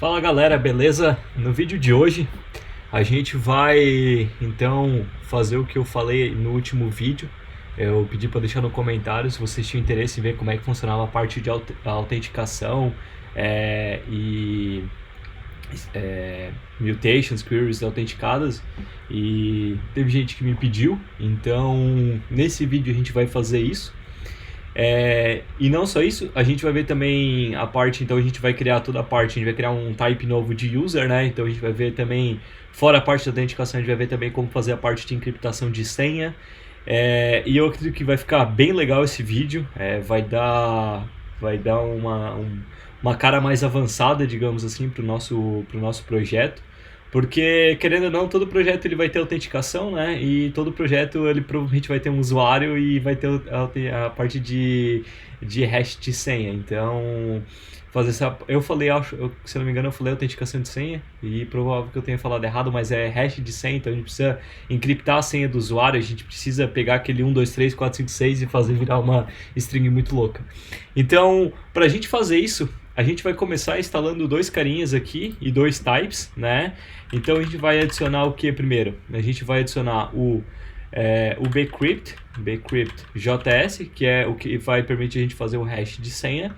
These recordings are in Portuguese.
Fala galera, beleza? No vídeo de hoje a gente vai então fazer o que eu falei no último vídeo. Eu pedi para deixar no comentário se vocês tinham interesse em ver como é que funcionava a parte de autenticação e mutations, queries autenticadas, e teve gente que me pediu, então nesse vídeo a gente vai fazer isso. E não só isso, a gente vai ver também a parte, então a gente vai criar toda a parte, a gente vai criar um type novo de user, né? Então a gente vai ver também, fora a parte da autenticação, a gente vai ver também como fazer a parte de encriptação de senha. E eu acredito que vai ficar bem legal esse vídeo, vai dar uma cara mais avançada, digamos assim, pro nosso projeto. Porque, querendo ou não, todo projeto ele vai ter autenticação, né? E todo projeto ele provavelmente vai ter um usuário e vai ter a parte de hash de senha. Então, fazer essa. Eu falei, se não me engano, eu falei autenticação de senha. E provável que eu tenha falado errado, mas é hash de senha. Então a gente precisa encriptar a senha do usuário. A gente precisa pegar aquele 1, 2, 3, 4, 5, 6 e fazer virar uma string muito louca. Então, pra gente fazer isso, a gente vai começar instalando dois carinhas aqui e dois types, né? Então a gente vai adicionar o que primeiro? A gente vai adicionar o bcrypt JS, que é o que vai permitir a gente fazer o hash de senha.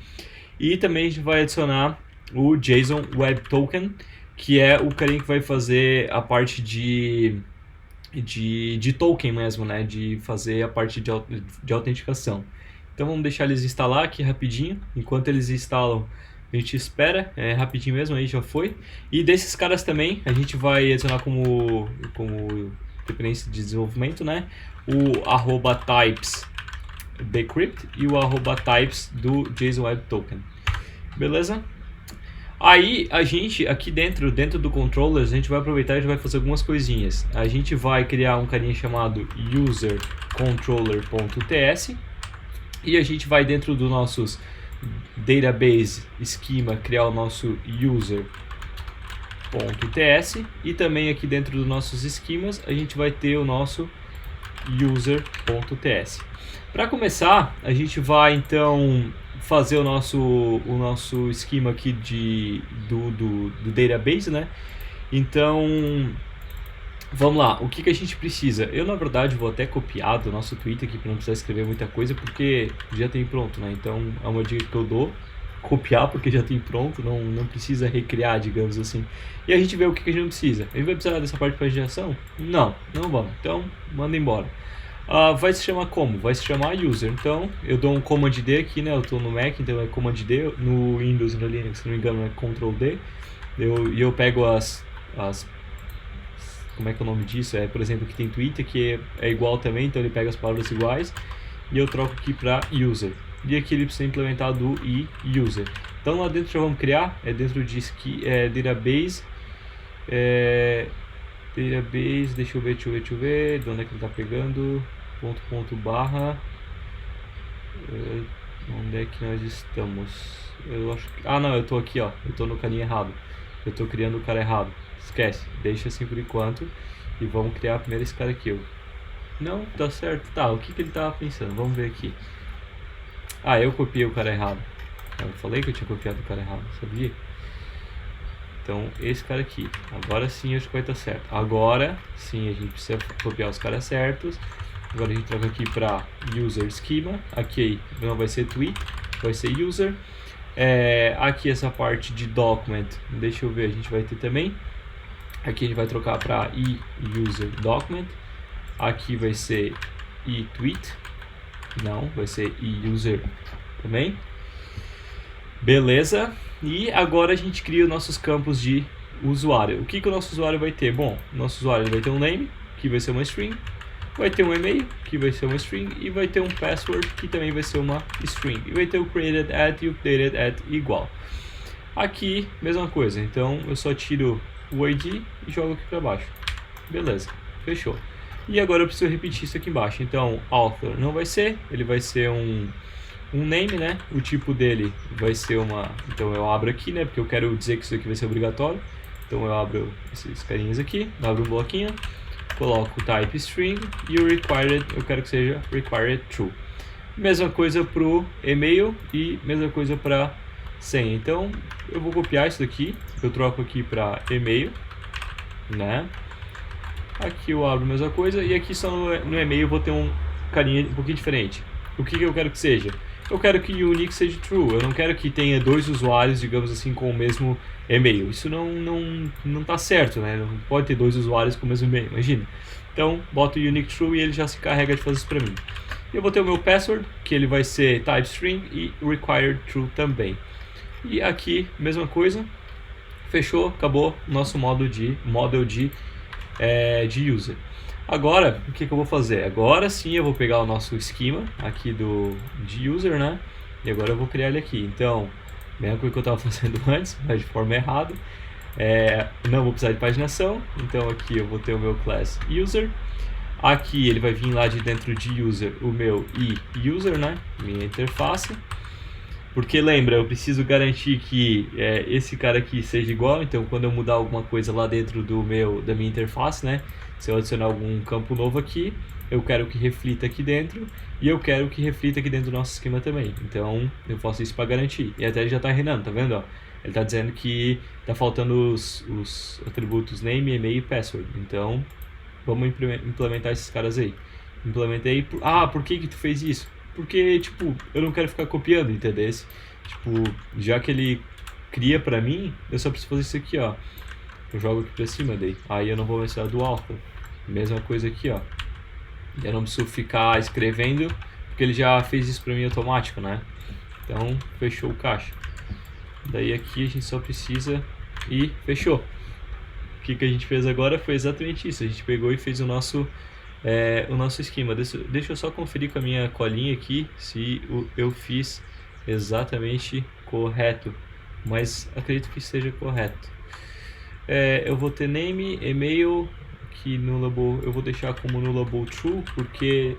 E também a gente vai adicionar o JSON Web Token, que é o carinha que vai fazer a parte de token mesmo, né? De fazer a parte de autenticação. Então vamos deixar eles instalar aqui rapidinho. Enquanto eles instalam, a gente espera, rapidinho mesmo, aí já foi. E desses caras também, a gente vai adicionar como dependência de desenvolvimento, né? O @types bcrypt e o @types do JSON Web Token. Beleza? Aí a gente, aqui dentro do controller, a gente vai aproveitar e vai fazer algumas coisinhas. A gente vai criar um carinha chamado userController.ts e a gente vai dentro dos nossos database schema criar o nosso user.ts e também aqui dentro dos nossos esquemas a gente vai ter o nosso user.ts. Para começar, a gente vai então fazer o nosso esquema aqui do database, né? Então, vamos lá, o que a gente precisa? Eu, na verdade, vou até copiar do nosso Twitter aqui para não precisar escrever muita coisa, porque já tem pronto, né? Então, é uma dica que eu dou, copiar porque já tem pronto, não precisa recriar, digamos assim. E a gente vê o que a gente não precisa. A gente vai precisar dessa parte para geração? Não vamos. Então, manda embora. Vai se chamar como? Vai se chamar user. Então, eu dou um command D aqui, né? Eu estou no Mac, então é command D. No Windows e no Linux, se não me engano, é Ctrl D. Eu pego as como é que é o nome disso? Por exemplo, aqui tem Twitter, que é igual também, então ele pega as palavras iguais e eu troco aqui para user. E aqui ele precisa implementar do user. Então lá dentro já vamos criar, dentro de database, database, deixa eu ver, de onde é que ele está pegando, barra, onde é que nós estamos? Eu acho que, não, eu estou aqui, ó, eu estou no caminho errado, eu estou criando o cara errado. Esquece, deixa assim por enquanto e vamos criar primeiro esse cara aqui. Não, tá certo, tá, o que ele tava pensando? Vamos ver aqui. Eu copiei o cara errado. Eu falei que eu tinha copiado o cara errado, sabia? Então, esse cara aqui, agora sim acho que vai estar certo. Agora sim a gente precisa copiar os caras certos. Agora a gente troca aqui para user schema. Aqui não vai ser tweet, vai ser user. Aqui essa parte de document, deixa eu ver, a gente vai ter também. Aqui a gente vai trocar para user document. Aqui vai ser tweet. Não, vai ser user também. Beleza. E agora a gente cria os nossos campos de usuário. O que o nosso usuário vai ter? Bom, o nosso usuário vai ter um name, que vai ser uma string. Vai ter um e-mail, que vai ser uma string. E vai ter um password, que também vai ser uma string. E vai ter o created at e o updated at igual. Aqui, mesma coisa. Então, eu só tiro o ID e jogo aqui para baixo. Beleza, fechou. E agora eu preciso repetir isso aqui embaixo. Então, author não vai ser, ele vai ser um name, né? O tipo dele vai ser uma... Então eu abro aqui, né? Porque eu quero dizer que isso aqui vai ser obrigatório. Então eu abro esses carinhas aqui, abro um bloquinho, coloco o type string e o required, eu quero que seja required true. Mesma coisa para o e-mail e mesma coisa para senha. Então eu vou copiar isso daqui, eu troco aqui para e-mail, né? Aqui eu abro a mesma coisa e aqui só no e-mail eu vou ter um carinha um pouquinho diferente. O que eu quero que seja? Eu quero que o unique seja true, eu não quero que tenha dois usuários, digamos assim, com o mesmo e-mail. Isso não tá certo, né? Não pode ter dois usuários com o mesmo e-mail, imagina. Então, boto o unique true e ele já se carrega de fazer isso para mim. Eu vou ter o meu password, que ele vai ser type string e required true também. E aqui, mesma coisa. Fechou, acabou o nosso model de user. Agora, o que eu vou fazer? Agora sim eu vou pegar o nosso esquema aqui de user, né? E agora eu vou criar ele aqui. Então, mesma coisa que eu estava fazendo antes, mas de forma errada. Não vou precisar de paginação, então aqui eu vou ter o meu class user. Aqui ele vai vir lá de dentro de user o meu user, né? Minha interface. Porque lembra, eu preciso garantir que esse cara aqui seja igual, então quando eu mudar alguma coisa lá dentro da minha interface, né? Se eu adicionar algum campo novo aqui, eu quero que reflita aqui dentro e eu quero que reflita aqui dentro do nosso esquema também. Então eu faço isso para garantir. E até ele já está reinando, tá vendo? Ó? Ele está dizendo que está faltando os atributos name, e-mail e password. Então vamos implementar esses caras aí. Implementei. Por que tu fez isso? Porque, tipo, eu não quero ficar copiando, entendeu? Tipo, já que ele cria pra mim, eu só preciso fazer isso aqui, ó. Eu jogo aqui pra cima daí. Aí eu não vou precisar do alpha. Mesma coisa aqui, ó. Eu não preciso ficar escrevendo, porque ele já fez isso pra mim automático, né? Então, fechou o caixa. Daí aqui a gente só precisa e fechou. O que a gente fez agora foi exatamente isso. A gente pegou e fez o nosso esquema. Deixa eu só conferir com a minha colinha aqui se eu fiz exatamente correto, mas acredito que esteja correto. Eu vou ter name, e-mail, que nullable, eu vou deixar como nullable true, porque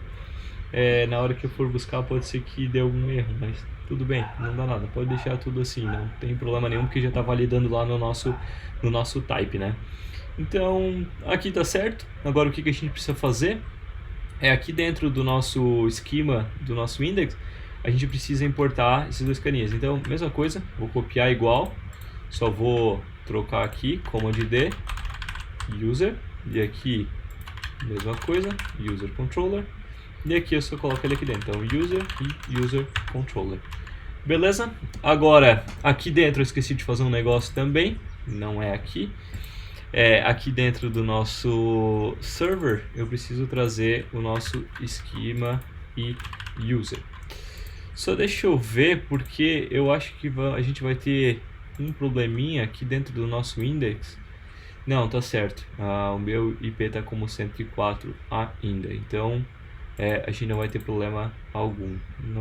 na hora que eu for buscar pode ser que dê algum erro, mas tudo bem, não dá nada, pode deixar tudo assim, não tem problema nenhum, porque já está validando lá no nosso type, né? Então, aqui tá certo. Agora o que a gente precisa fazer aqui dentro do nosso esquema, do nosso index, a gente precisa importar esses dois carinhas. Então, mesma coisa, vou copiar igual, só vou trocar aqui, command D, user, e aqui, mesma coisa, user controller, e aqui eu só coloco ele aqui dentro. Então, user e user controller. Beleza? Agora, aqui dentro eu esqueci de fazer um negócio também, não é aqui. Aqui dentro do nosso server, eu preciso trazer o nosso esquema e user. Só deixa eu ver, porque eu acho que a gente vai ter um probleminha aqui dentro do nosso index. Não, tá certo. O meu IP está como 104 ainda, então a gente não vai ter problema algum.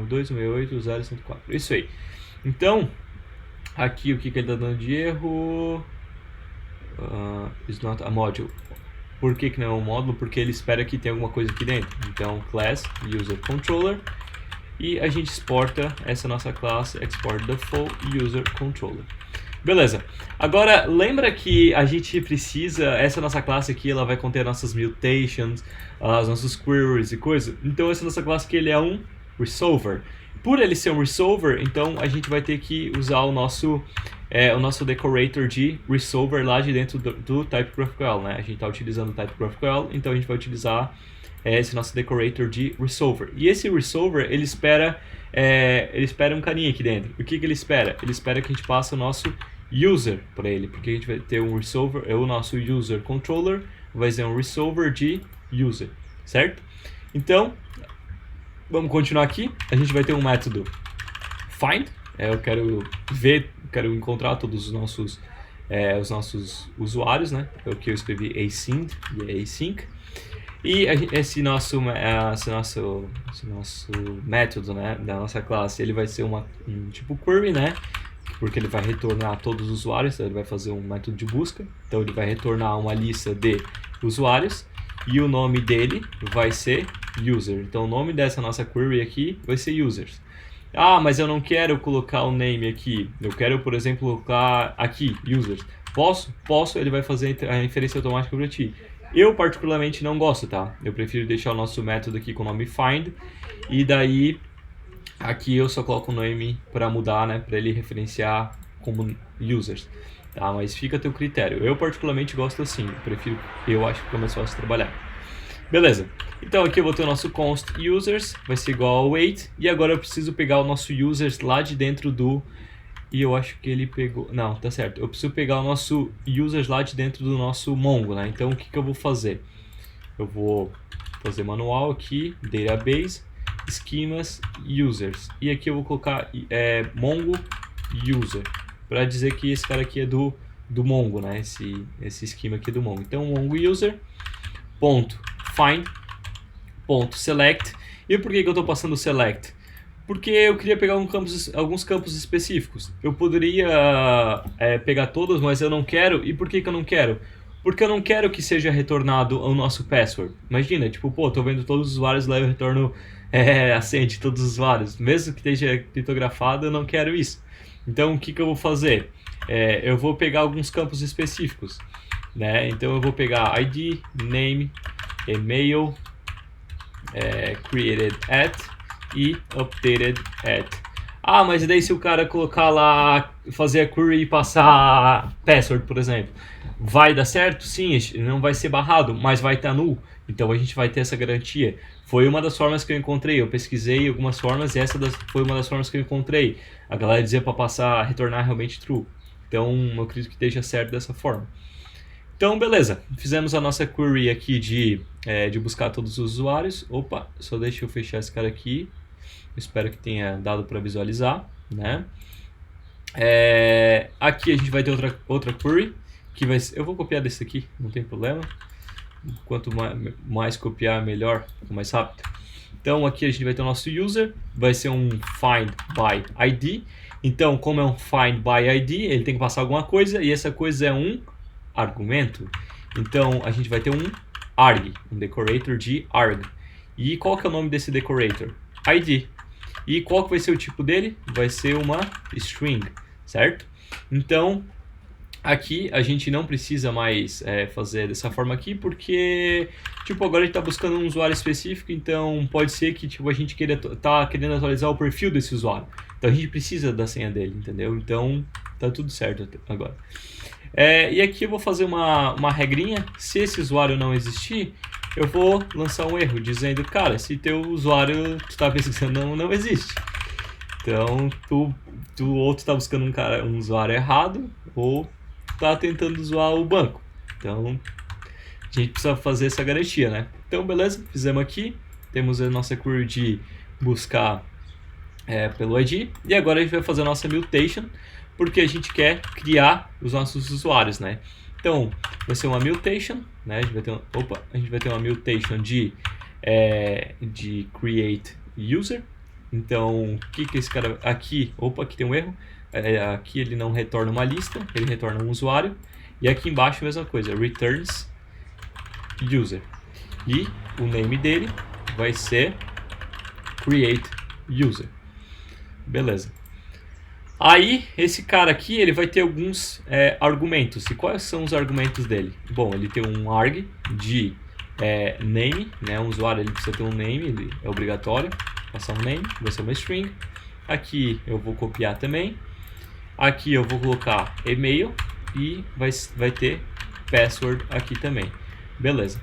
268.0.104. Isso aí. Então, aqui o que ele está dando de erro? Is not a module. Por que não é um módulo? Porque ele espera que tenha alguma coisa aqui dentro. Então, class user controller, e a gente exporta essa nossa classe, export default user controller. Beleza. Agora, lembra que a gente precisa, essa nossa classe aqui, ela vai conter nossas mutations, as nossas queries e coisa. Então, essa nossa classe aqui, ele é um resolver. Por ele ser um resolver, então a gente vai ter que usar o nosso decorator de resolver lá de dentro do type GraphQL, né? A gente está utilizando o type GraphQL, então a gente vai utilizar esse nosso decorator de resolver. E esse resolver, ele espera um carinha aqui dentro. O que ele espera? Ele espera que a gente passe o nosso user para ele, porque a gente vai ter um resolver, o nosso user controller vai ser um resolver de user, certo? Então, vamos continuar aqui. A gente vai ter um método find. Eu quero encontrar todos os nossos usuários, né? É o que eu escrevi async e async. E esse nosso método, né, da nossa classe, ele vai ser um tipo query, né? Porque ele vai retornar todos os usuários, então ele vai fazer um método de busca. Então ele vai retornar uma lista de usuários e o nome dele vai ser user. Então o nome dessa nossa query aqui vai ser users. Mas eu não quero colocar o name aqui. Eu quero, por exemplo, colocar aqui users. Posso, ele vai fazer a inferência automática para ti. Eu particularmente não gosto, tá? Eu prefiro deixar o nosso método aqui com o nome find, e daí Aqui eu só coloco o name para mudar, né, para ele referenciar como users, tá? Mas fica a teu critério. Eu particularmente gosto assim, eu acho que fica mais fácil de trabalhar. Beleza. Então aqui eu vou ter o nosso const users, vai ser igual ao wait, e agora eu preciso pegar o nosso users lá de dentro do... E eu acho que ele pegou... Não, tá certo. Eu preciso pegar o nosso users lá de dentro do nosso Mongo, né? Então o que eu vou fazer? Eu vou fazer manual aqui, database, schemas, users. E aqui eu vou colocar Mongo user, para dizer que esse cara aqui é do Mongo, né? Esse esquema aqui é do Mongo. Então Mongo user, ponto find, ponto select. E por que eu estou passando select? Porque eu queria pegar alguns campos específicos. Eu poderia pegar todos, mas eu não quero. E por que eu não quero? Porque eu não quero que seja retornado o nosso password. Imagina, tipo, pô, tô vendo todos os usuários lá e eu retorno assente todos os usuários. Mesmo que esteja criptografado, eu não quero isso. Então, o que eu vou fazer? Eu vou pegar alguns campos específicos, né? Então, eu vou pegar ID, name, email, created at e updated at. Ah, mas daí se o cara colocar lá, fazer a query e passar password, por exemplo, vai dar certo? Sim, não vai ser barrado, mas vai estar null. Então a gente vai ter essa garantia. Foi uma das formas que eu encontrei. Eu pesquisei algumas formas e foi uma das formas que eu encontrei. A galera dizia para passar, retornar realmente true. Então eu acredito que esteja certo dessa forma. Então, beleza. Fizemos a nossa query aqui de buscar todos os usuários. Opa, só deixa eu fechar esse cara aqui. Espero que tenha dado para visualizar, né? Aqui a gente vai ter outra query, que vai ser, eu vou copiar desse aqui, não tem problema. Quanto mais copiar, melhor, mais rápido. Então aqui a gente vai ter o nosso user, vai ser um find by ID. Então, como é um find by ID, ele tem que passar alguma coisa, e essa coisa é um argumento. Então a gente vai ter um arg, um decorator de arg. E qual que é o nome desse decorator? ID. E qual que vai ser o tipo dele? Vai ser uma string, certo? Então, aqui a gente não precisa mais fazer dessa forma aqui, porque tipo, agora a gente está buscando um usuário específico, então pode ser que tipo, a gente tá querendo atualizar o perfil desse usuário. Então a gente precisa da senha dele, entendeu? Então tá tudo certo agora. E aqui eu vou fazer uma regrinha. Se esse usuário não existir, eu vou lançar um erro dizendo, cara, se teu usuário tu tá pesquisando não existe. Então tu ou tu tá buscando um usuário errado, ou tá tentando zoar o banco. Então a gente precisa fazer essa garantia, né? Então beleza, fizemos aqui, temos a nossa query de buscar pelo ID, e agora a gente vai fazer a nossa mutation, porque a gente quer criar os nossos usuários, né? Então vai ser uma mutation, né? A gente vai ter uma mutation de create user. Então o que esse cara aqui, aqui tem um erro. Aqui ele não retorna uma lista, ele retorna um usuário. E aqui embaixo a mesma coisa, returns user. E o name dele vai ser create user. Beleza. Aí, esse cara aqui, ele vai ter alguns argumentos. E quais são os argumentos dele? Bom, ele tem um arg de name, né? Um usuário ele precisa ter um name, ele é obrigatório passar um name, vai ser uma string. Aqui eu vou copiar também. Aqui eu vou colocar e-mail e vai ter password aqui também. Beleza.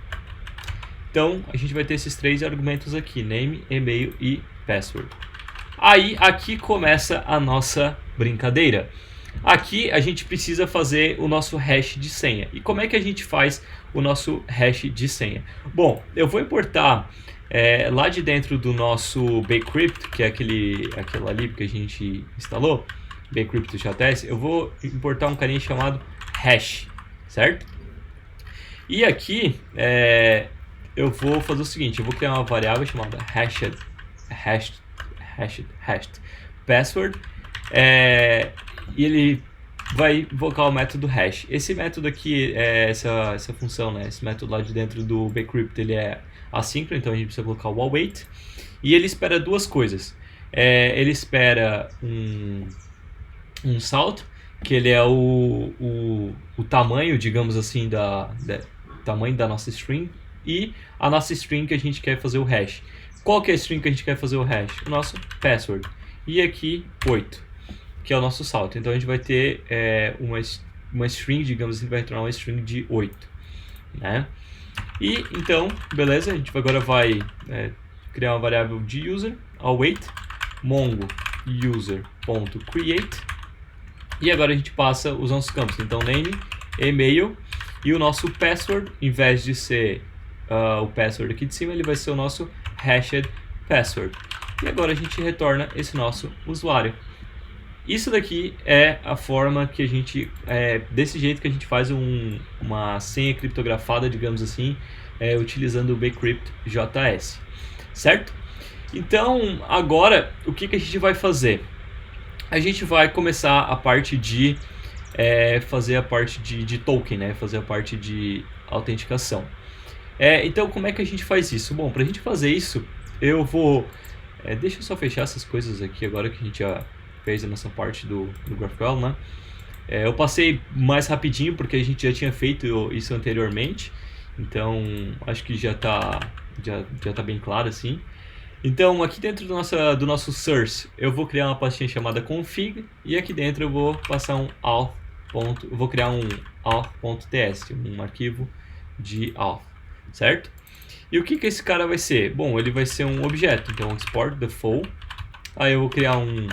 Então, a gente vai ter esses três argumentos aqui, name, e-mail e password. Aí, aqui começa a nossa brincadeira. Aqui a gente precisa fazer o nosso hash de senha. E como é que a gente faz o nosso hash de senha? Bom, eu vou importar lá de dentro do nosso bcrypt, que é aquela lib que a gente instalou, bcrypt.js, eu vou importar um carinha chamado hash, certo? E aqui eu vou fazer o seguinte, eu vou criar uma variável chamada hashed password, e ele vai invocar o método hash. Esse método aqui, essa função, né, esse método lá de dentro do bcrypt, ele é assíncrono, então a gente precisa colocar o await, e ele espera duas coisas. Ele espera um salt, que ele é o tamanho, digamos assim, tamanho da nossa string, e a nossa string que a gente quer fazer o hash. Qual que é a string que a gente quer fazer o hash? O nosso password. E aqui 8, que é o nosso salto. Então a gente vai ter uma string, digamos assim, vai retornar uma string de 8. Né? E então, beleza, a gente agora vai criar uma variável de user, await, mongo user.create, e agora a gente passa os nossos campos. Então name, e-mail, e o nosso password, em vez de ser o password aqui de cima, ele vai ser o nosso hashed password. E agora a gente retorna esse nosso usuário. Isso daqui é a forma que a gente, desse jeito que a gente faz uma senha criptografada, digamos assim, utilizando o bcrypt JS, certo? Então, agora, o que a gente vai fazer? A gente vai começar a parte de fazer a parte de token, né? Fazer a parte de autenticação. Então, como é que a gente faz isso? Bom, para a gente fazer isso, eu vou... deixa eu só fechar essas coisas aqui agora que a gente já fez a nossa parte do GraphQL, né? Eu passei mais rapidinho porque a gente já tinha feito isso anteriormente, então acho que já tá bem claro assim. Então aqui dentro do nosso source eu vou criar uma pastinha chamada config, e aqui dentro eu vou passar eu vou criar um auth.ts, um arquivo de auth, certo? E o que esse cara vai ser? Bom, ele vai ser um objeto, então export default. Aí eu vou criar um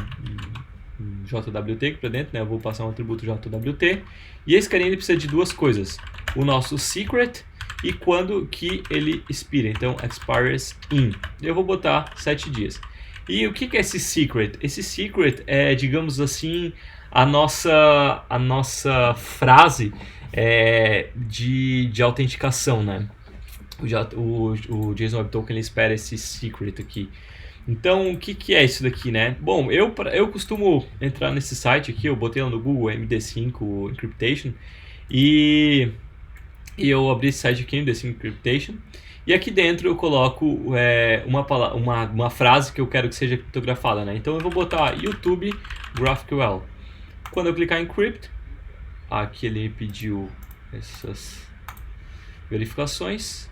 JWT aqui para dentro, né? Eu vou passar um atributo JWT. E esse carinha ele precisa de duas coisas: o nosso secret e quando que ele expira. Então, expires in. Eu vou botar 7 dias. E o que é esse secret? Esse secret é, digamos assim, a nossa frase de autenticação, né? O JSON Web Token ele espera esse secret aqui. Então, o que é isso daqui, né? Bom, eu costumo entrar nesse site aqui, eu botei lá no Google MD5 Encryptation, e eu abri esse site aqui, MD5 Encryptation, e aqui dentro eu coloco uma frase que eu quero que seja criptografada, né? Então eu vou botar YouTube GraphQL. Quando eu clicar em Encrypt, aqui ele me pediu essas verificações.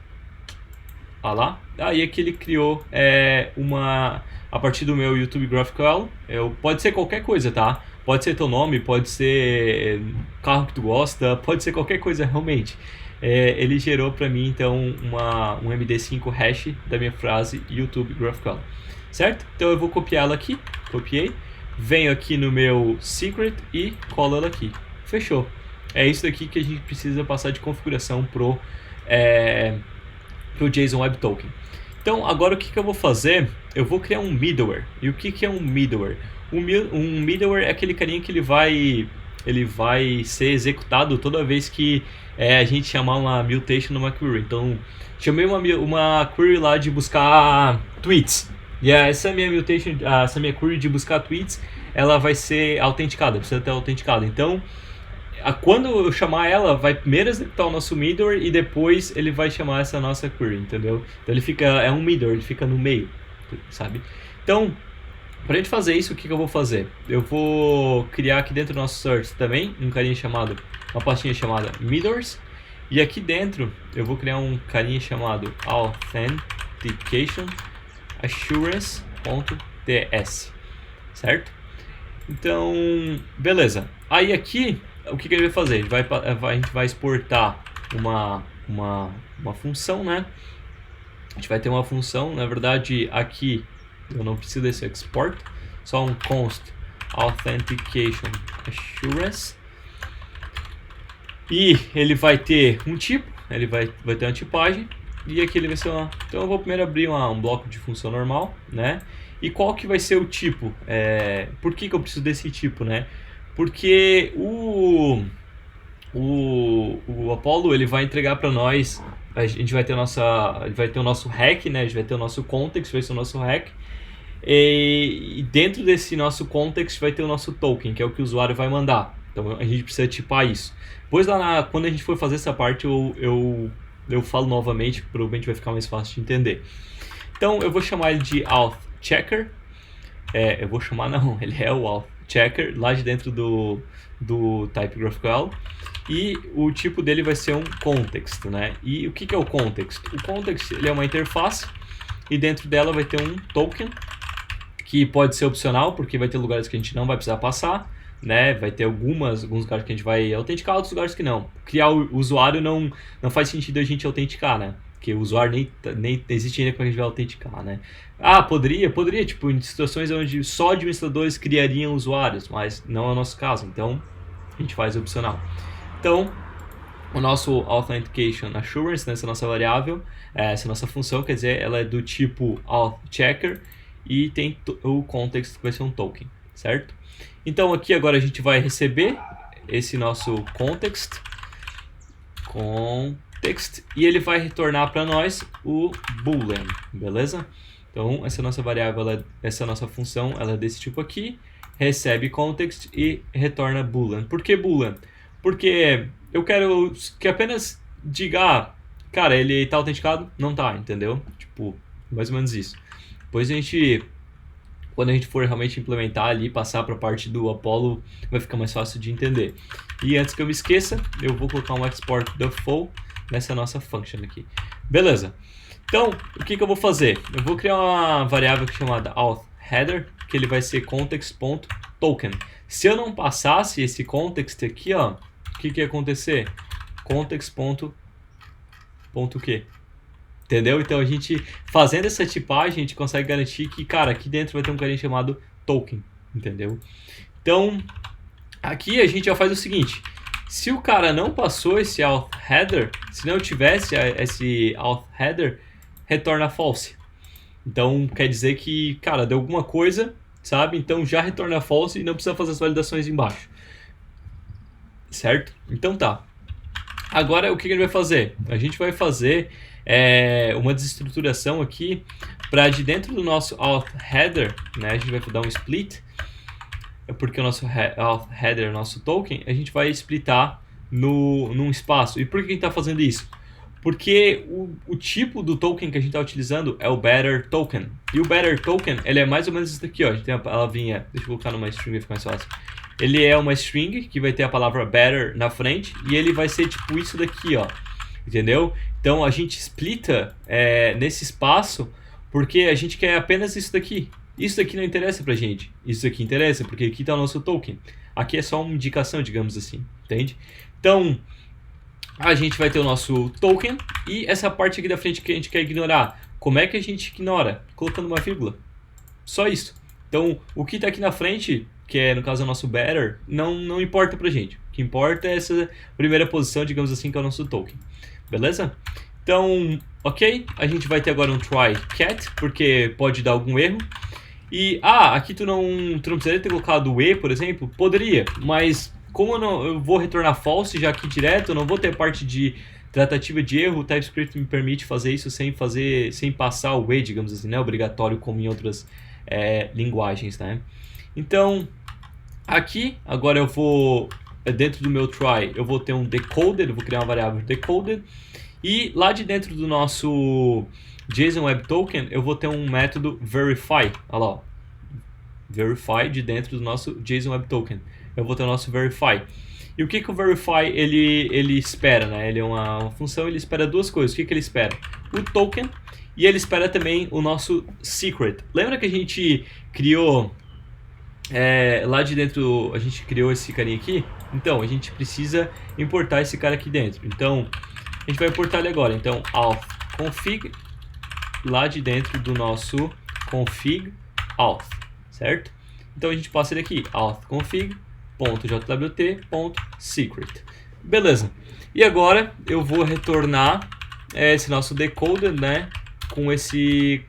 Lá. Aí aqui ele criou a partir do meu YouTube GraphQL. Pode ser qualquer coisa, tá? Pode ser teu nome, pode ser carro que tu gosta, pode ser qualquer coisa realmente. Ele gerou para mim então um MD5 hash da minha frase YouTube GraphQL, certo? Então eu vou copiar ela aqui, copiei, venho aqui no meu secret e colo ela aqui. Fechou. É isso daqui que a gente precisa passar de configuração pro JSON Web Token. Então agora o que eu vou fazer? Eu vou criar um middleware. E o que é um middleware? Um middleware é aquele carinha que ele vai ser executado toda vez que a gente chamar uma mutation numa query. Então chamei uma query lá de buscar tweets. E essa minha mutation, essa minha query de buscar tweets, ela vai ser autenticada, precisa ter autenticada. Então quando eu chamar ela, vai primeiro executar o nosso middleware e depois ele vai chamar essa nossa query, entendeu? Então ele é um middleware, ele fica no meio, sabe? Então, pra gente fazer isso, o que eu vou fazer? Eu vou criar aqui dentro do nosso source também uma pastinha chamada middlewares, e aqui dentro eu vou criar um carinha chamado authentication assurance.ts, certo? Então, beleza. Aí aqui o que ele vai fazer? A gente vai exportar uma função, né? A gente vai ter uma função, na verdade aqui eu não preciso desse export, só um const authentication assurance, e ele vai ter um tipo, ele vai ter uma tipagem, e aqui ele vai ser então eu vou primeiro abrir um bloco de função normal, né? E qual que vai ser o tipo? Por que eu preciso desse tipo, né? Porque o Apollo ele vai entregar para nós, a gente vai ter o nosso hack, né? A gente vai ter o nosso context, vai ser o nosso hack, e dentro desse nosso context vai ter o nosso token, que é o que o usuário vai mandar. Então a gente precisa tipar isso. Depois quando a gente for fazer essa parte eu falo novamente, provavelmente vai ficar mais fácil de entender. Então eu vou chamar ele de auth checker. Ele é o auth checker lá de dentro do type GraphQL, e o tipo dele vai ser um context, né? E o que é o context? O context ele é uma interface e dentro dela vai ter um token, que pode ser opcional, porque vai ter lugares que a gente não vai precisar passar, né? Vai ter alguns lugares que a gente vai autenticar, outros lugares que não. Criar o usuário não faz sentido a gente autenticar, né? Porque o usuário nem existe ainda quando a gente vai autenticar, né? Ah, poderia, tipo, em situações onde só administradores criariam usuários, mas não é o nosso caso, então a gente faz opcional. Então, o nosso Authentication Assurance, nessa nossa variável, essa nossa função, quer dizer, ela é do tipo authChecker e tem o context que vai ser um token, certo? Então aqui agora a gente vai receber esse nosso context e ele vai retornar para nós o boolean, beleza? Então essa nossa variável, essa nossa função, ela é desse tipo aqui, recebe context e retorna boolean. Por que boolean? Porque eu quero que apenas diga, cara, ele está autenticado? Não tá, entendeu? Tipo, mais ou menos isso. Depois quando a gente for realmente implementar ali, passar para a parte do Apollo, vai ficar mais fácil de entender. E antes que eu me esqueça, eu vou colocar um export default nessa nossa function aqui. Beleza. Então, o que eu vou fazer? Eu vou criar uma variável chamada authHeader, que ele vai ser context.token. Se eu não passasse esse context aqui, ó, o que ia acontecer? Context.quê? Entendeu? Então a gente, fazendo essa tipagem, a gente consegue garantir que, cara, aqui dentro vai ter um carinha chamado token, entendeu? Então, aqui a gente já faz o seguinte, se o cara não passou esse authHeader, se não tivesse esse authHeader, retorna false. Então, quer dizer que, cara, deu alguma coisa, sabe? Então já retorna false e não precisa fazer as validações embaixo. Certo? Então tá. Agora, o que ele vai fazer? A gente vai fazer uma desestruturação aqui para de dentro do nosso authHeader, né, a gente vai dar um split, porque o nosso authHeader é o nosso token, a gente vai splitar num espaço. E por que a gente está fazendo isso? Porque o tipo do token que a gente está utilizando é o better token. E o better token, ele é mais ou menos isso daqui, ó. A gente tem a palavrinha, deixa eu colocar numa string, vai ficar mais fácil. Ele é uma string que vai ter a palavra better na frente e ele vai ser tipo isso daqui, ó. Entendeu? Então a gente splita nesse espaço porque a gente quer apenas isso daqui. Isso daqui não interessa pra gente. Isso aqui interessa porque aqui está o nosso token. Aqui é só uma indicação, digamos assim. Entende? Então a gente vai ter o nosso token e essa parte aqui da frente que a gente quer ignorar. Como é que a gente ignora? Colocando uma vírgula. Só isso. Então o que está aqui na frente, que é no caso o nosso better, não importa pra gente. O que importa é essa primeira posição, digamos assim, que é o nosso token. Beleza? Então, ok, a gente vai ter agora um try cat, porque pode dar algum erro. E, aqui tu não precisaria ter colocado o e, por exemplo? Poderia, mas como eu vou retornar false já aqui direto, eu não vou ter parte de tratativa de erro, o TypeScript me permite fazer isso sem passar o e, digamos assim, né? Obrigatório como em outras linguagens, né? Então, aqui, agora eu vou, dentro do meu try, eu vou ter um decoded, eu vou criar uma variável decoded, e lá de dentro do nosso JSON Web Token, eu vou ter um método verify, olha lá, ó. Verify de dentro do nosso JSON Web Token. Eu vou ter o nosso verify. E o que o verify ele espera, né? Ele é uma função, ele espera duas coisas. O que ele espera? O token e ele espera também o nosso secret. Lembra que a gente criou lá de dentro, a gente criou esse carinha aqui? Então, a gente precisa importar esse cara aqui dentro. Então, a gente vai importar ele agora. Então, auth config, lá de dentro do nosso config auth, certo? Então, a gente passa ele aqui, auth config.jwt.secret. Beleza. E agora, eu vou retornar esse nosso decoder, né? Com esses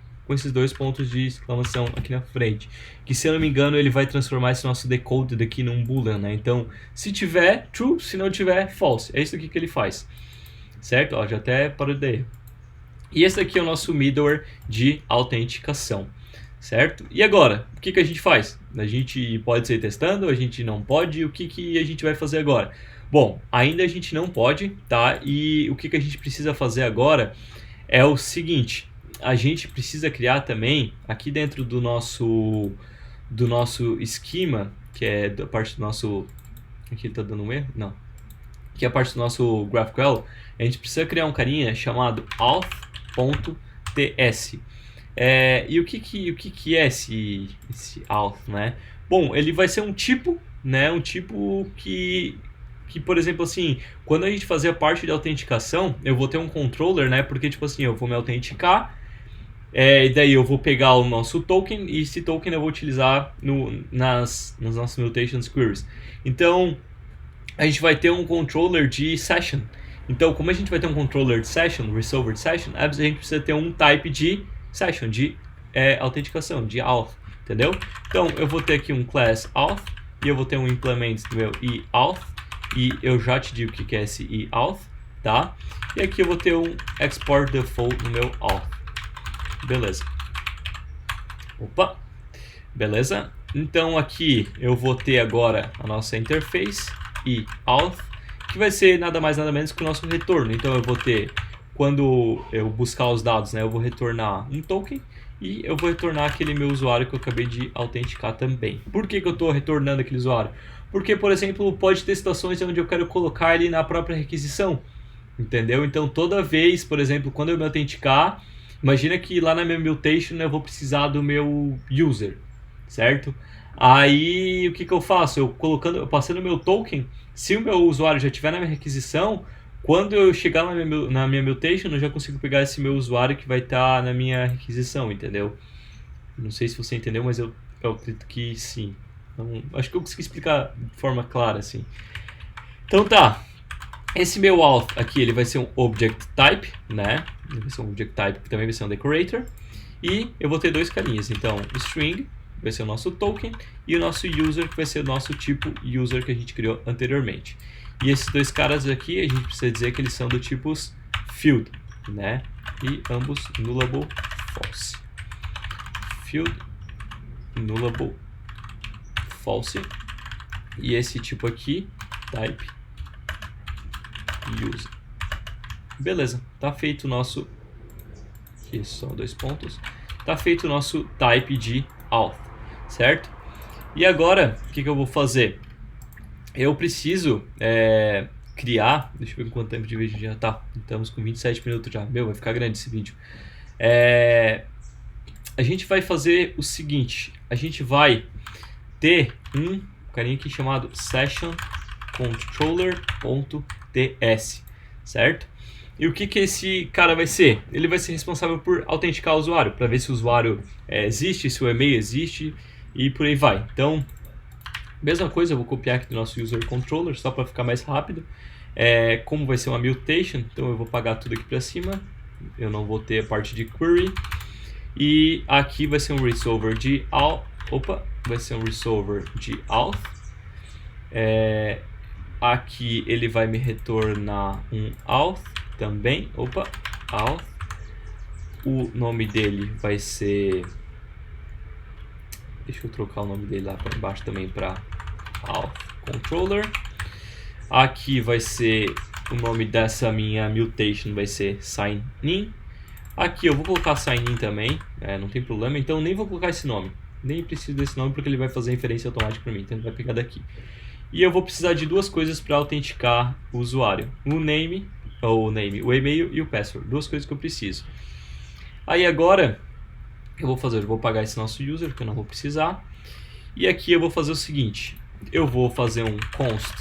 dois pontos de exclamação aqui na frente. Que, se eu não me engano, ele vai transformar esse nosso decoded aqui num boolean, né? Então, se tiver, true. Se não tiver, false. É isso aqui que ele faz. Certo? Ó, já até parou de erro. E esse aqui é o nosso middleware de autenticação. Certo? E agora, o que a gente faz? A gente pode sair testando, a gente não pode, o que a gente vai fazer agora? Bom, ainda a gente não pode, tá? E o que a gente precisa fazer agora é o seguinte, a gente precisa criar também, aqui dentro do nosso esquema, que é da parte do nosso... Aqui tá dando um erro? Não. Que é a parte do nosso GraphQL, a gente precisa criar um carinha chamado auth.ts. E o que é esse auth, né? Bom, ele vai ser um tipo, né? Um tipo que, por exemplo, assim, quando a gente fazer a parte de autenticação, eu vou ter um controller, né? Porque, tipo assim, eu vou me autenticar, e daí eu vou pegar o nosso token, e esse token eu vou utilizar nas nossas mutations queries. Então, a gente vai ter um controller de session. Então, como a gente vai ter um controller de session, resolver de session, a gente precisa ter um type de session, de autenticação, de auth, entendeu? Então, eu vou ter aqui um class auth, e eu vou ter um implement do meu eauth, e eu já te digo o que é esse eauth, tá? E aqui eu vou ter um export default no meu auth. Beleza. Opa! Beleza? Então aqui eu vou ter agora a nossa interface e auth, que vai ser nada mais nada menos que o nosso retorno. Então eu vou ter, quando eu buscar os dados, né, eu vou retornar um token e eu vou retornar aquele meu usuário que eu acabei de autenticar também. Por que eu estou retornando aquele usuário? Porque, por exemplo, pode ter situações onde eu quero colocar ele na própria requisição, entendeu? Então toda vez, por exemplo, quando eu me autenticar, imagina que lá na minha mutation eu vou precisar do meu user, certo? Aí o que eu faço? Eu passando o meu token, se o meu usuário já estiver na minha requisição, quando eu chegar na minha mutation, eu já consigo pegar esse meu usuário que vai estar na minha requisição, entendeu? Não sei se você entendeu, mas eu acredito que sim. Então, acho que eu consegui explicar de forma clara, assim. Então tá. Esse meu auth aqui, ele vai ser um object type, né? Ele vai ser um object type que também vai ser um decorator. E eu vou ter dois carinhas. Então, o string vai ser o nosso token e o nosso user, que vai ser o nosso tipo user que a gente criou anteriormente. E esses dois caras aqui, a gente precisa dizer que eles são do tipos field, né? E ambos nullable false. Field, nullable false. E esse tipo aqui, type user. Beleza, tá feito o nosso... Aqui são dois pontos. Tá feito o nosso type de auth, certo? E agora, o que eu vou fazer? Eu preciso criar... Deixa eu ver quanto tempo de vídeo já tá. Estamos com 27 minutos já. Meu, vai ficar grande esse vídeo. A gente vai fazer o seguinte. A gente vai ter um carinha aqui chamado session controller.ts, certo? E o que esse cara vai ser? Ele vai ser responsável por autenticar o usuário, para ver se o usuário existe, se o e-mail existe e por aí vai. Então, mesma coisa, eu vou copiar aqui do nosso user controller, só para ficar mais rápido. Como vai ser uma mutation, então eu vou pagar tudo aqui para cima. Eu não vou ter a parte de query. E aqui vai ser um resolver de auth. Vai ser um resolver de auth. Aqui ele vai me retornar um auth também. Auth. O nome dele vai ser... Deixa eu trocar o nome dele lá para baixo também para auth controller. Aqui vai ser o nome dessa minha mutation, vai ser sign in. Aqui eu vou colocar sign in também, não tem problema, então nem vou colocar esse nome. Nem preciso desse nome porque ele vai fazer inferência automática para mim, então ele vai pegar daqui. E eu vou precisar de duas coisas para autenticar o usuário. O e-mail e o password. Duas coisas que eu preciso. Aí agora, eu vou pagar esse nosso user, que eu não vou precisar. E aqui eu vou fazer o seguinte. Eu vou fazer um const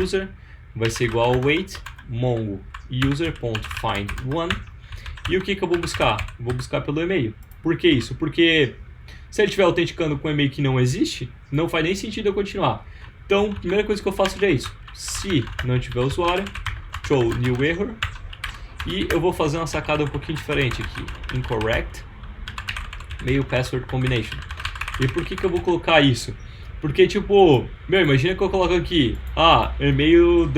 user, vai ser igual ao wait, mongo user.find1. E o que eu vou buscar? Eu vou buscar pelo e-mail. Por que isso? Porque se ele estiver autenticando com um e-mail que não existe, não faz nem sentido eu continuar. Então, a primeira coisa que eu faço já é isso. Se não tiver usuário, throw new error. E eu vou fazer uma sacada um pouquinho diferente aqui. Incorrect mail password combination. E por que eu vou colocar isso? Porque, tipo, imagina que eu coloco aqui, e-mail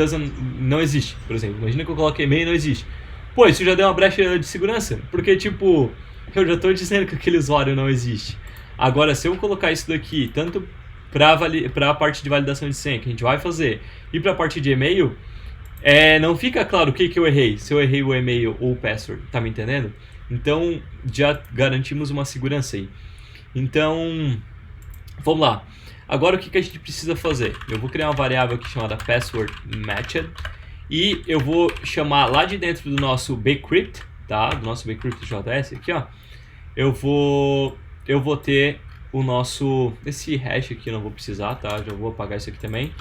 não existe, por exemplo. Imagina que eu coloco e-mail não existe. Pô, isso já deu uma brecha de segurança, porque, tipo, eu já estou dizendo que aquele usuário não existe. Agora, se eu colocar isso daqui, tanto para a parte de validação de senha que a gente vai fazer, e para a parte de e-mail, não fica claro o que eu errei, se eu errei o e-mail ou o password, tá me entendendo? Então, já garantimos uma segurança aí. Então, vamos lá. Agora, o que a gente precisa fazer? Eu vou criar uma variável aqui chamada passwordMatched, e eu vou chamar lá de dentro do nosso bcrypt, tá? Do nosso bcrypt.js aqui, ó. eu vou ter o nosso, esse hash aqui eu não vou precisar, tá? Já vou apagar isso aqui também.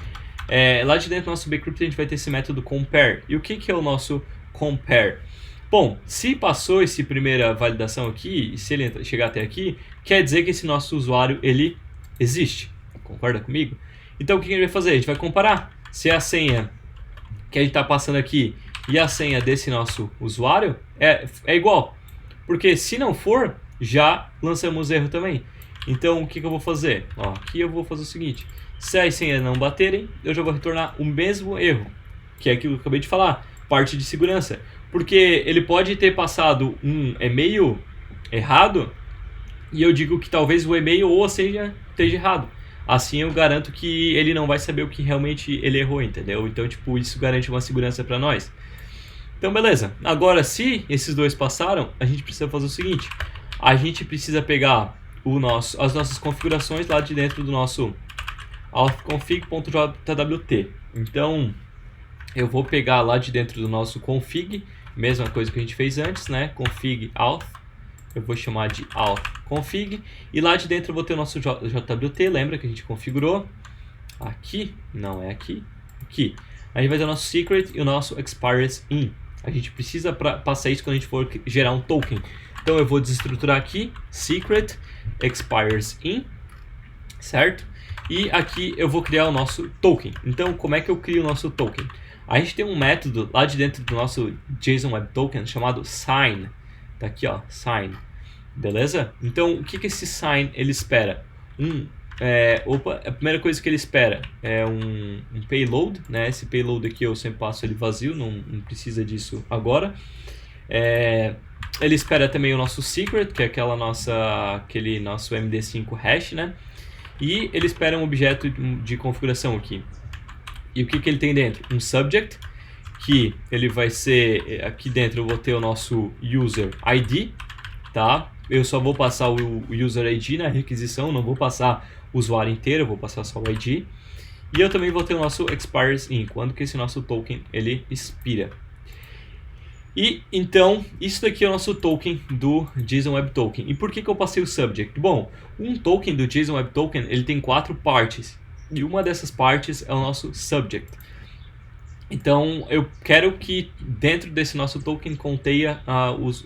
Lá de dentro do nosso bcrypt a gente vai ter esse método compare. E o que é o nosso compare? Bom, se passou essa primeira validação aqui, se ele chegar até aqui, quer dizer que esse nosso usuário, ele existe. Concorda comigo? Então o que a gente vai fazer? A gente vai comparar se a senha que a gente está passando aqui e a senha desse nosso usuário é igual. Porque se não for, já lançamos erro também. Então o que eu vou fazer? Ó, aqui eu vou fazer o seguinte: se as senhas não baterem, eu já vou retornar o mesmo erro, que é aquilo que eu acabei de falar, parte de segurança. Porque ele pode ter passado um e-mail errado e eu digo que talvez o e-mail ou a senha esteja errado. Assim eu garanto que ele não vai saber o que realmente ele errou, entendeu? Então, tipo, isso garante uma segurança para nós. Então, beleza. Agora, se esses dois passaram, a gente precisa fazer o seguinte: a gente precisa pegar as nossas configurações lá de dentro do nosso authconfig.jwt. Então, eu vou pegar lá de dentro do nosso config, mesma coisa que a gente fez antes, né? Config auth. Eu vou chamar de auth config. E lá de dentro eu vou ter o nosso JWT, lembra que a gente configurou? Aqui, não é aqui, aqui. A gente vai ter o nosso secret e o nosso expires in. A gente precisa passar isso quando a gente for gerar um token. Então eu vou desestruturar aqui, secret expires in, certo? E aqui eu vou criar o nosso token. Então como é que eu crio o nosso token? A gente tem um método lá de dentro do nosso JSON Web Token chamado sign. Tá aqui, ó, sign. Beleza? Então, o que esse sign ele espera? A primeira coisa que ele espera é um payload, né? Esse payload aqui eu sempre passo ele vazio, não precisa disso agora. Ele espera também o nosso secret, que é aquele nosso MD5 hash, né? E ele espera um objeto de configuração aqui. E o que ele tem dentro? Um subject, que ele vai ser, aqui dentro eu vou ter o nosso user ID, tá? Eu só vou passar o user ID na requisição, não vou passar o usuário inteiro, eu vou passar só o ID. E eu também vou ter o nosso expires in, quando que esse nosso token ele expira. E então, isso daqui é o nosso token do JSON Web Token. E por que eu passei o subject? Bom, um token do JSON Web Token ele tem 4 partes. E uma dessas partes é o nosso subject. Então, eu quero que dentro desse nosso token contenha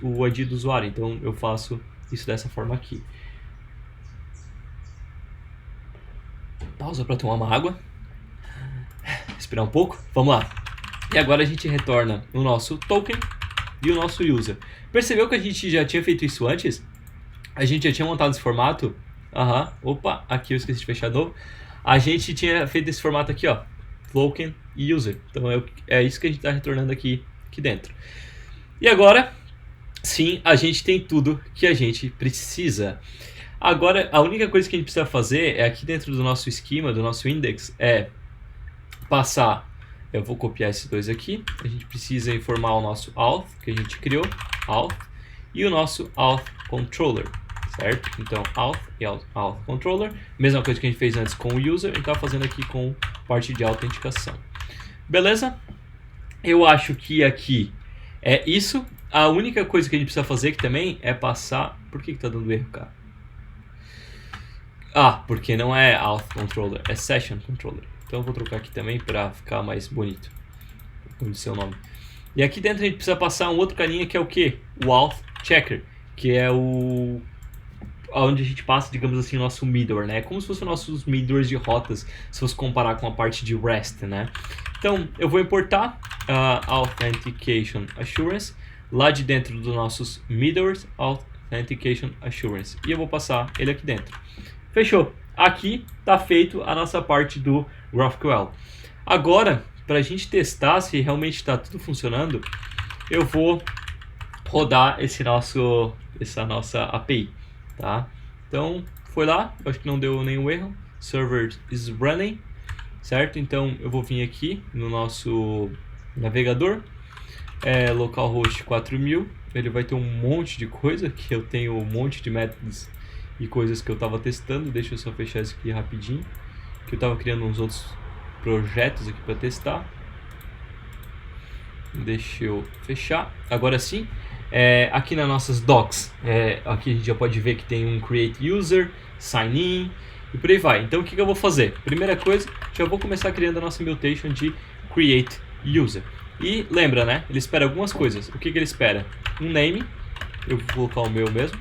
o ID do usuário. Então, eu faço isso dessa forma aqui. Pausa para tomar uma água. Esperar um pouco. Vamos lá. E agora a gente retorna o nosso token e o nosso user. Percebeu que a gente já tinha feito isso antes? A gente já tinha montado esse formato? Opa, aqui eu esqueci de fechar de novo. A gente tinha feito esse formato aqui, ó, token e user. Então é isso que a gente está retornando aqui dentro. E agora, sim, a gente tem tudo que a gente precisa. Agora, a única coisa que a gente precisa fazer é aqui dentro do nosso esquema, do nosso index, é passar. Eu vou copiar esses dois aqui. A gente precisa informar o nosso auth, que a gente criou, auth, e o nosso auth controller. Certo? Então, auth e auth controller, mesma coisa que a gente fez antes com o user, a gente está fazendo aqui com parte de autenticação. Beleza? Eu acho que aqui é isso. A única coisa que a gente precisa fazer aqui também é passar... Por que está dando erro, cara? Porque não é auth controller, é session controller. Então eu vou trocar aqui também para ficar mais bonito, como diz seu nome. E aqui dentro a gente precisa passar um outro carinha que é o que? O auth checker, que é onde a gente passa, digamos assim, o nosso middleware, né? Como se fossem nossos middlewares de rotas, se fosse comparar com a parte de REST, né? Então, eu vou importar Authentication Assurance lá de dentro dos nossos middlewares, Authentication Assurance. E eu vou passar ele aqui dentro. Fechou. Aqui está feito a nossa parte do GraphQL. Agora, para a gente testar se realmente está tudo funcionando, eu vou rodar essa nossa API. Tá? Então, foi lá, acho que não deu nenhum erro. Server is running, certo? Então, eu vou vir aqui no nosso navegador, localhost 4000. Ele vai ter um monte de coisa, que eu tenho um monte de métodos e coisas que eu estava testando. Deixa eu só fechar isso aqui rapidinho, que eu estava criando uns outros projetos aqui para testar. Deixa eu fechar. Agora sim, Aqui nas nossas docs, aqui a gente já pode ver que tem um create user, sign in e por aí vai. Então o que eu vou fazer? Primeira coisa, já vou começar criando a nossa mutation de create user. E lembra, né? Ele espera algumas coisas. O que ele espera? Um name, eu vou colocar o meu mesmo.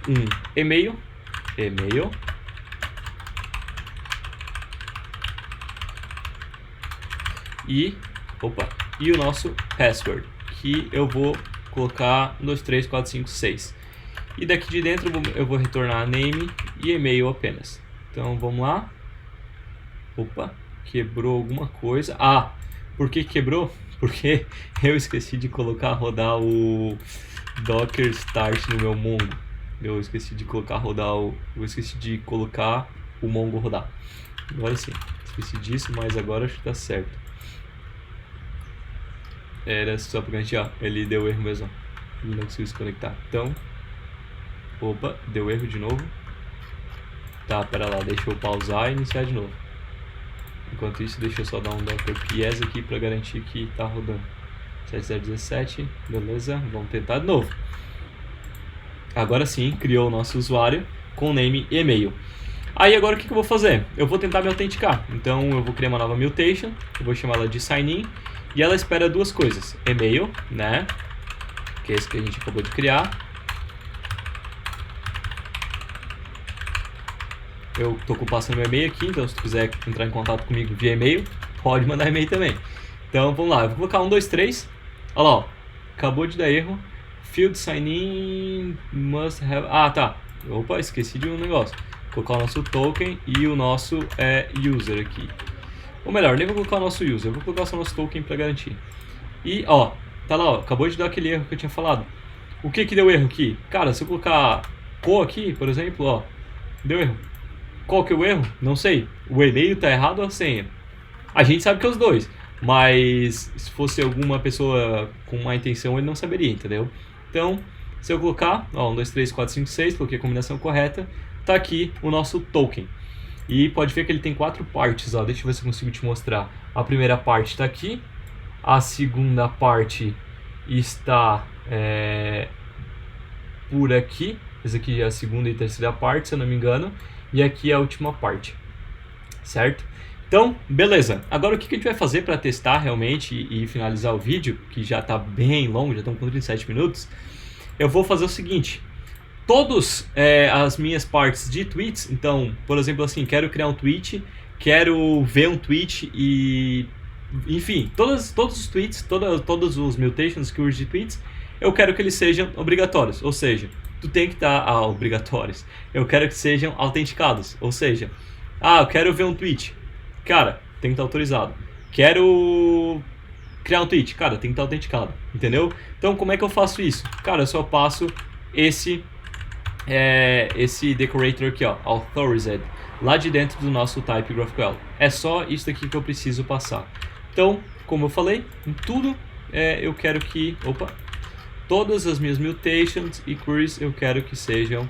Um e-mail, e o nosso password, que eu vou colocar 1, 2, 3, 4, 5, 6. E daqui de dentro eu vou retornar name e e-mail apenas. Então vamos lá. Quebrou alguma coisa. Por que quebrou? Porque eu esqueci de rodar o Docker Start no meu Mongo. Eu esqueci de colocar o Mongo rodar. Agora sim, esqueci disso, mas agora acho que tá certo. Era só porque a gente, ele deu erro mesmo. Ele não conseguiu se conectar. Então, deu erro de novo. Tá, pera lá, deixa eu pausar e iniciar de novo. Enquanto isso, deixa eu só dar um Docker PS aqui para garantir que tá rodando. 7017, beleza, vamos tentar de novo. Agora sim, criou o nosso usuário com name e e-mail. Aí agora o que eu vou fazer? Eu vou tentar me autenticar. Então eu vou criar uma nova mutation, eu vou chamar ela de sign in, e ela espera duas coisas. E-mail, né, que é esse que a gente acabou de criar. Eu tô passando meu e-mail aqui, então se tu quiser entrar em contato comigo via e-mail, pode mandar e-mail também. Então vamos lá, eu vou colocar 1, 2, 3. Olha lá, acabou de dar erro. Field sign in must have... tá. Esqueci de um negócio. Vou colocar o nosso token e o nosso user aqui. Ou melhor, nem vou colocar o nosso user, vou colocar só o nosso token para garantir. E tá lá, acabou de dar aquele erro que eu tinha falado. O que deu erro aqui? Cara, se eu colocar co aqui, por exemplo, deu erro. Qual que é o erro? Não sei. O e-mail tá errado ou a senha? A gente sabe que é os dois, mas se fosse alguma pessoa com má intenção, ele não saberia, entendeu? Então, se eu colocar, 1, 2, 3, 4, 5, 6, coloquei a combinação correta, tá aqui o nosso token. E pode ver que ele tem 4 partes, deixa eu ver se eu consigo te mostrar. A primeira parte está aqui, a segunda parte está por aqui, essa aqui é a segunda e terceira parte, se eu não me engano, e aqui é a última parte, certo? Então, beleza. Agora o que a gente vai fazer para testar realmente e finalizar o vídeo, que já está bem longo, já estamos com 37 minutos, eu vou fazer o seguinte. Todas as minhas partes de tweets, então, por exemplo, assim, quero criar um tweet, quero ver um tweet e... Enfim, todos os tweets, todos os mutations que urgem de tweets, eu quero que eles sejam obrigatórios, ou seja, tu tem que estar obrigatórios. Eu quero que sejam autenticados, ou seja, eu quero ver um tweet, cara, tem que estar autorizado. Quero criar um tweet, cara, tem que estar autenticado, entendeu? Então, como é que eu faço isso? Cara, eu só passo esse decorator aqui, authorized, lá de dentro do nosso type GraphQL. É só isso aqui que eu preciso passar. Então, como eu falei, em tudo eu quero que, todas as minhas mutations e queries eu quero que sejam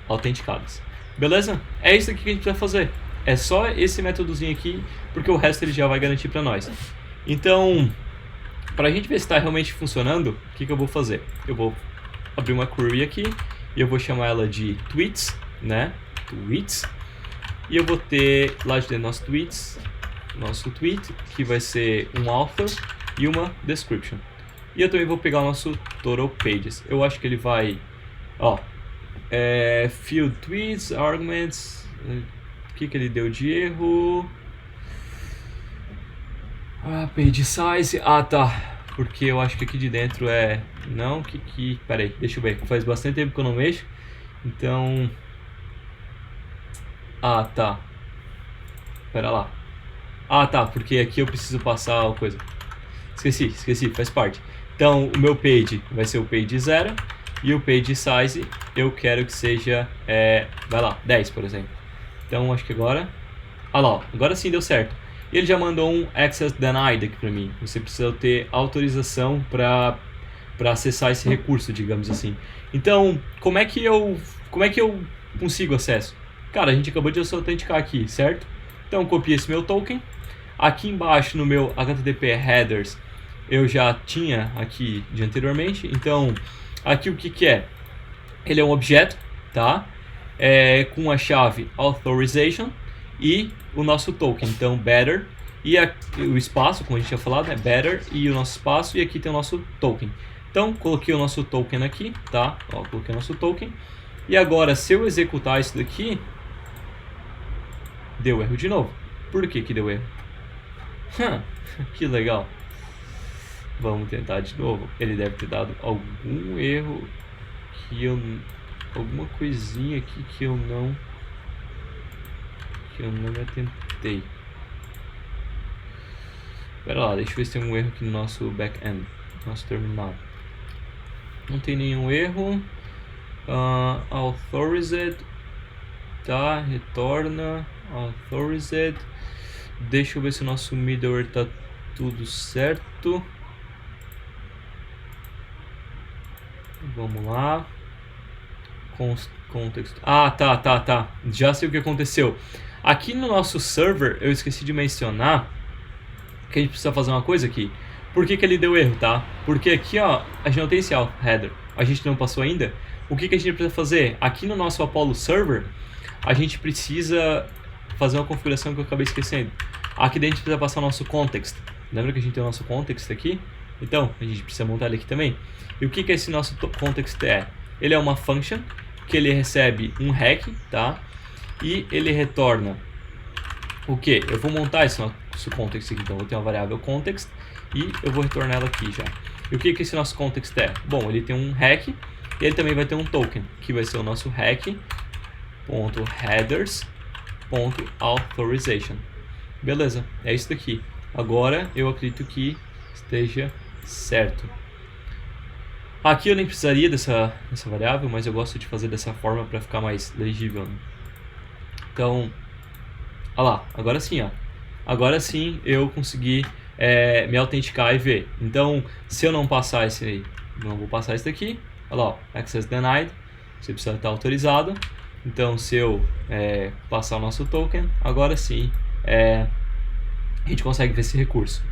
autenticadas. Beleza? É isso aqui que a gente vai fazer. É só esse métodozinho aqui, porque o resto ele já vai garantir para nós. Então, para a gente ver se está realmente funcionando, o que eu vou fazer? Eu vou abrir uma query aqui e eu vou chamar ela de tweets, né? Tweets. E eu vou ter lá de dentro nosso tweet, que vai ser um author e uma description. E eu também vou pegar o nosso total pages. Eu acho que ele vai, field tweets, arguments, o que ele deu de erro? Page size, tá, porque eu acho que aqui de dentro peraí, deixa eu ver, faz bastante tempo que eu não mexo, então, tá, pera lá, tá, porque aqui eu preciso passar a coisa, esqueci, faz parte. Então o meu page vai ser o page 0 e o page size eu quero que seja, 10, por exemplo. Então acho que agora, agora sim deu certo. E ele já mandou um access denied aqui para mim. Você precisa ter autorização para acessar esse recurso, digamos assim. Então, como é que eu consigo acesso? Cara, a gente acabou de se autenticar aqui, certo? Então, copio esse meu token. Aqui embaixo no meu HTTP headers, eu já tinha aqui de anteriormente. Então, aqui o que que é? Ele é um objeto, tá? Com a chave authorization e o nosso token. Então, better e o espaço, como a gente tinha falado, né? Better e o nosso espaço, e aqui tem o nosso token. Então, coloquei o nosso token aqui, tá? Ó, coloquei o nosso token. E agora, se eu executar isso daqui, deu erro de novo. Por que que deu erro? Que legal. Vamos tentar de novo. Ele deve ter dado algum erro que eu... alguma coisinha aqui que eu não me atentei. Pera lá, deixa eu ver se tem um erro aqui no nosso back-end, nosso terminal. Não tem nenhum erro. Authorized, tá, retorna authorized. Deixa eu ver se o nosso middleware tá tudo certo. Vamos lá. Context. Tá. Já sei o que aconteceu. Aqui no nosso server, eu esqueci de mencionar que a gente precisa fazer uma coisa aqui. Por que que ele deu erro, tá? Porque aqui, ó, a gente não tem esse auth header. A gente não passou ainda. O que que a gente precisa fazer? Aqui no nosso Apollo Server, a gente precisa fazer uma configuração que eu acabei esquecendo. Aqui dentro a gente precisa passar o nosso context. Lembra que a gente tem o nosso context aqui? Então, a gente precisa montar ele aqui também. E o que que esse nosso context é? Ele é uma function que ele recebe um hack, tá? E ele retorna o que? Eu vou montar esse nosso context aqui, então eu vou ter uma variável context e eu vou retornar ela aqui já. E o que que esse nosso context é? Bom, ele tem um hack e ele também vai ter um token, que vai ser o nosso hack.headers.authorization. Beleza, é isso daqui. Agora eu acredito que esteja certo. Aqui eu nem precisaria dessa variável, mas eu gosto de fazer dessa forma para ficar mais legível, né? Então, olha lá, agora sim, ó. Agora sim eu consegui me autenticar e ver. Então, se eu não passar esse aí, não vou passar esse daqui, olha lá, ó, access denied, você precisa estar autorizado. Então, se eu passar o nosso token, agora sim a gente consegue ver esse recurso.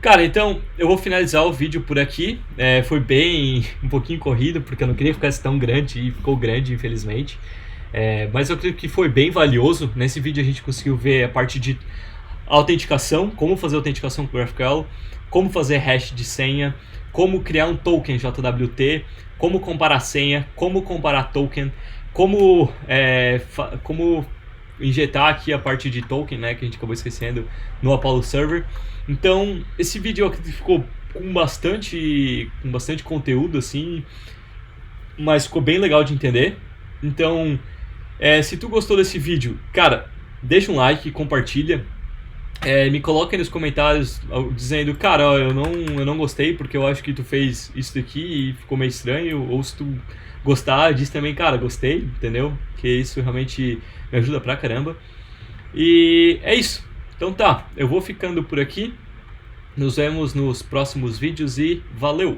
Cara, então eu vou finalizar o vídeo por aqui. Foi bem, um pouquinho corrido, porque eu não queria que ficasse tão grande e ficou grande, infelizmente. Mas eu acredito que foi bem valioso. Nesse vídeo a gente conseguiu ver a parte de autenticação, como fazer autenticação com o GraphQL, como fazer hash de senha, como criar um token JWT, como comparar senha, como comparar token, como injetar aqui a parte de token, né, que a gente acabou esquecendo no Apollo Server. Então, esse vídeo eu acredito que ficou com bastante conteúdo, assim, mas ficou bem legal de entender. Então, se tu gostou desse vídeo, cara, deixa um like, compartilha. Me coloca aí nos comentários dizendo, cara, ó, eu não gostei porque eu acho que tu fez isso daqui e ficou meio estranho. Ou se tu gostar, diz também, cara, gostei, entendeu? Que isso realmente me ajuda pra caramba. E é isso. Então tá, eu vou ficando por aqui. Nos vemos nos próximos vídeos e valeu!